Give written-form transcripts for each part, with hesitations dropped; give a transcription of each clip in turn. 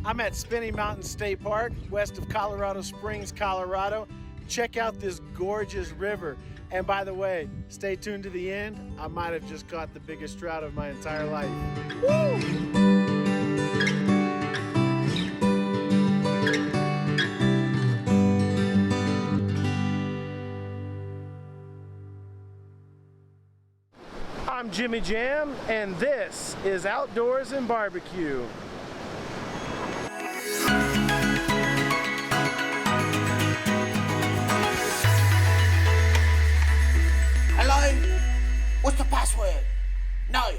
I'm at Spinney Mountain State Park, west of Colorado Springs, Colorado. Check out this gorgeous river. And by the way, stay tuned to the end. I might have just caught the biggest trout of my entire life. Woo! I'm Jimmy Jam, and this is Outdoors and Barbecue. Hello? What's the password? No.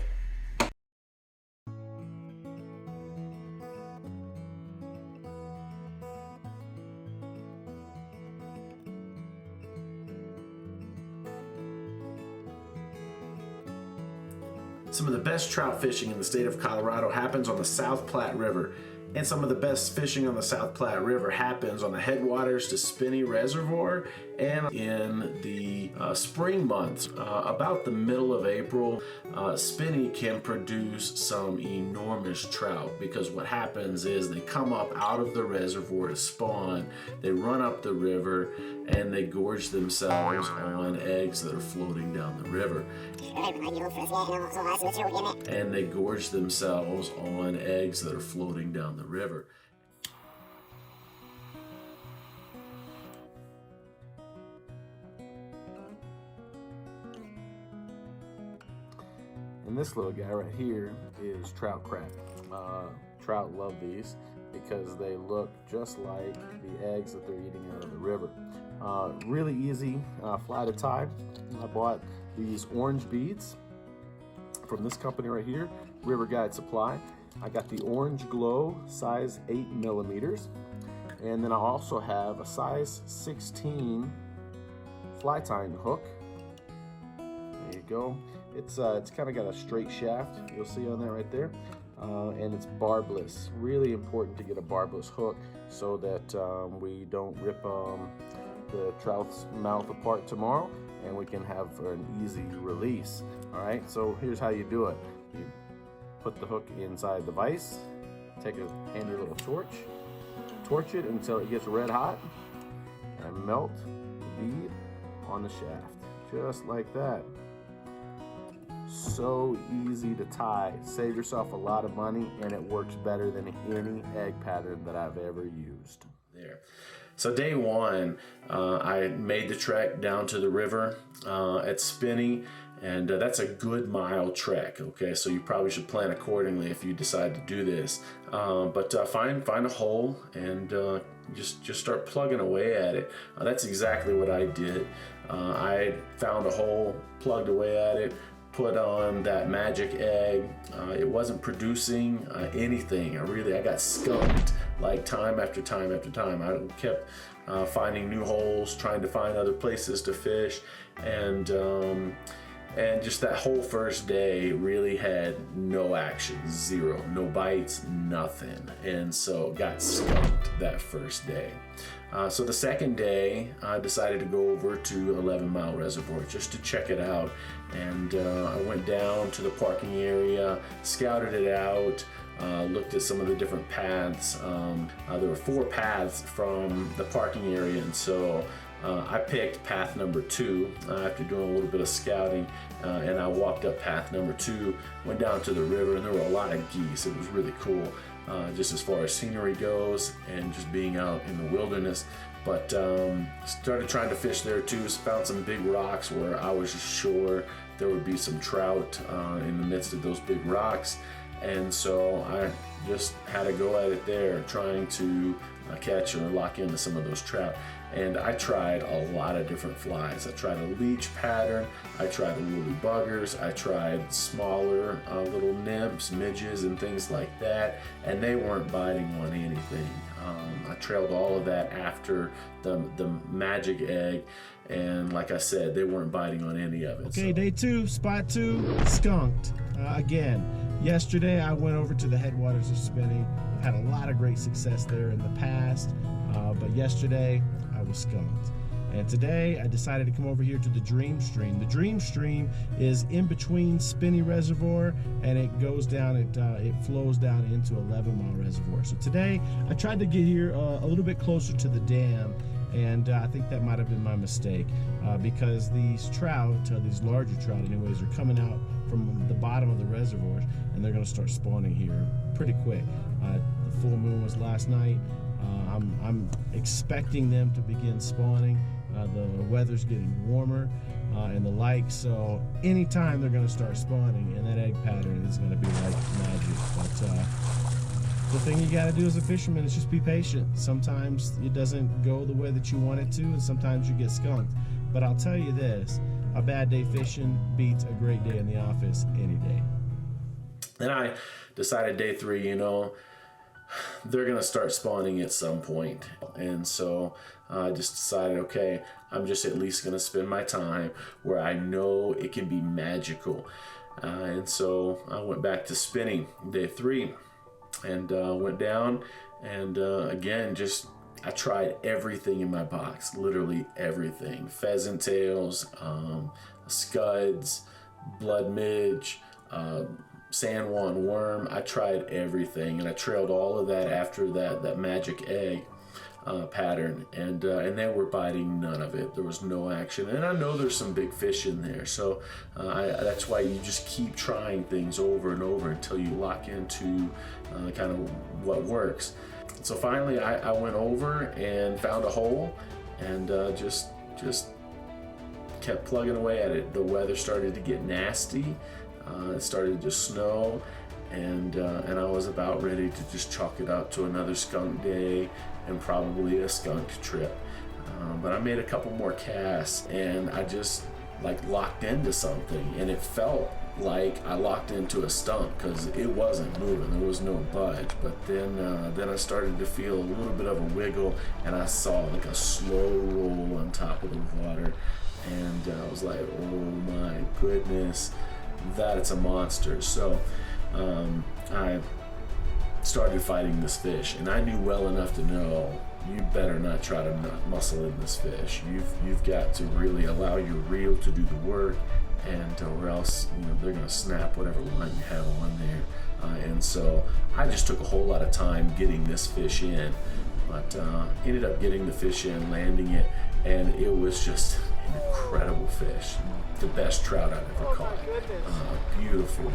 Some of the best trout fishing in the state of Colorado happens on the South Platte River. And some of the best fishing on the South Platte River happens on the headwaters to Spinney Reservoir and in the spring months. About the middle of April, Spinney can produce some enormous trout because what happens is they come up out of the reservoir to spawn, they run up the river, and they gorge themselves on eggs that are floating down the river. And they gorge themselves on eggs that are floating down the river. And this little guy right here is trout crab. Trout love these because they look just like the eggs that they're eating out of the river. Really easy fly to tie. I bought these orange beads from this company right here, River Guide Supply. I got the Orange Glow size 8 millimeters, and then I also have a size 16 fly tying hook. There you go. It's kind of got a straight shaft, you'll see on that right there, and it's barbless. Really important to get a barbless hook so that we don't rip the trout's mouth apart tomorrow, and we can have an easy release. All right, so here's how you do it. You put the hook inside the vise, take a handy little torch it until it gets red hot, and melt the bead on the shaft, just like that. So easy to tie. Save yourself a lot of money, and it works better than any egg pattern that I've ever used. There. So day one, I made the trek down to the river at Spinney, and that's a good mile trek. Okay, so you probably should plan accordingly if you decide to do this. But find a hole and just start plugging away at it. That's exactly what I did. I found a hole, plugged away at it, put on that magic egg. It wasn't producing anything. I got skunked like time after time after time. I kept finding new holes, trying to find other places to fish, and just that whole first day really had no action, zero, no bites, nothing, and so got skunked that first day. So the second day, I decided to go over to 11 Mile Reservoir just to check it out, and I went down to the parking area, scouted it out, looked at some of the different paths. There were 4 paths from the parking area, and so I picked path number 2 after doing a little bit of scouting, and I walked up path number 2, went down to the river, and there were a lot of geese. It was really cool, just as far as scenery goes and just being out in the wilderness. But started trying to fish there too, found some big rocks where I was just sure there would be some trout in the midst of those big rocks. And so I just had to go at it there, trying to catch or lock into some of those trout. And I tried a lot of different flies. I tried a leech pattern, I tried woolly buggers, I tried smaller little nymphs, midges, and things like that, and they weren't biting on anything. I trailed all of that after the magic egg, and like I said, they weren't biting on any of it. Okay, so. Day 2, spot 2, skunked. Again, yesterday I went over to the headwaters of Spinney. I've had a lot of great success there in the past, but yesterday I was skunked. And today I decided to come over here to the Dream Stream. The Dream Stream is in between Spinney Reservoir, and it goes down, it flows down into 11 Mile Reservoir. So today I tried to get here a little bit closer to the dam, and I think that might have been my mistake because these trout, these larger trout anyways, are coming out from the bottom of the reservoirs, and they're going to start spawning here pretty quick. The full moon was last night. I'm expecting them to begin spawning. The weather's getting warmer and the like, so anytime they're going to start spawning, and that egg pattern is going to be like magic. But the thing you got to do as a fisherman is just be patient. Sometimes it doesn't go the way that you want it to, and sometimes you get skunked. But I'll tell you this, a bad day fishing beats a great day in the office any day. Then I decided day 3, you know, they're gonna start spawning at some point, and so I just decided, okay, I'm just at least gonna spend my time where I know it can be magical. And so I went back to spinning day 3 and went down, and again, just I tried everything in my box, literally everything: pheasant tails, scuds, blood midge, San Juan worm. I tried everything, and I trailed all of that after that magic egg pattern, and they were biting none of it. There was no action, and I know there's some big fish in there, so that's why you just keep trying things over and over until you lock into kind of what works. So finally I went over and found a hole, and just kept plugging away at it. The weather started to get nasty. It started to snow, and I was about ready to just chalk it up to another skunk day and probably a skunk trip. But I made a couple more casts, and I just like locked into something, and it felt like I locked into a stump because it wasn't moving. There was no budge. But then I started to feel a little bit of a wiggle, and I saw like a slow roll on top of the water, and I was like, oh my goodness, that it's a monster. So I started fighting this fish, and I knew well enough to know you better not try to muscle in this fish. You've got to really allow your reel to do the work, and or else they're gonna snap whatever line you have on there. And so I just took a whole lot of time getting this fish in, but ended up getting the fish in, landing it, and it was just an incredible fish. The best trout I've ever caught. Beautiful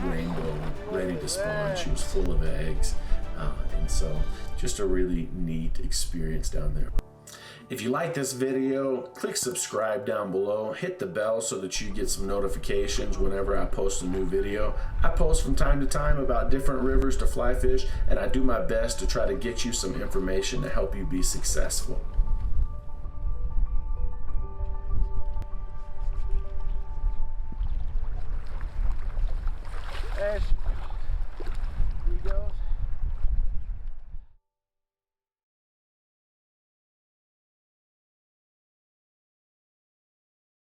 rainbow, ready to spawn. She was full of eggs, and so just a really neat experience down there. If you like this video, click subscribe down below, hit the bell so that you get some notifications whenever I post a new video. I post from time to time about different rivers to fly fish, and I do my best to try to get you some information to help you be successful. Fish.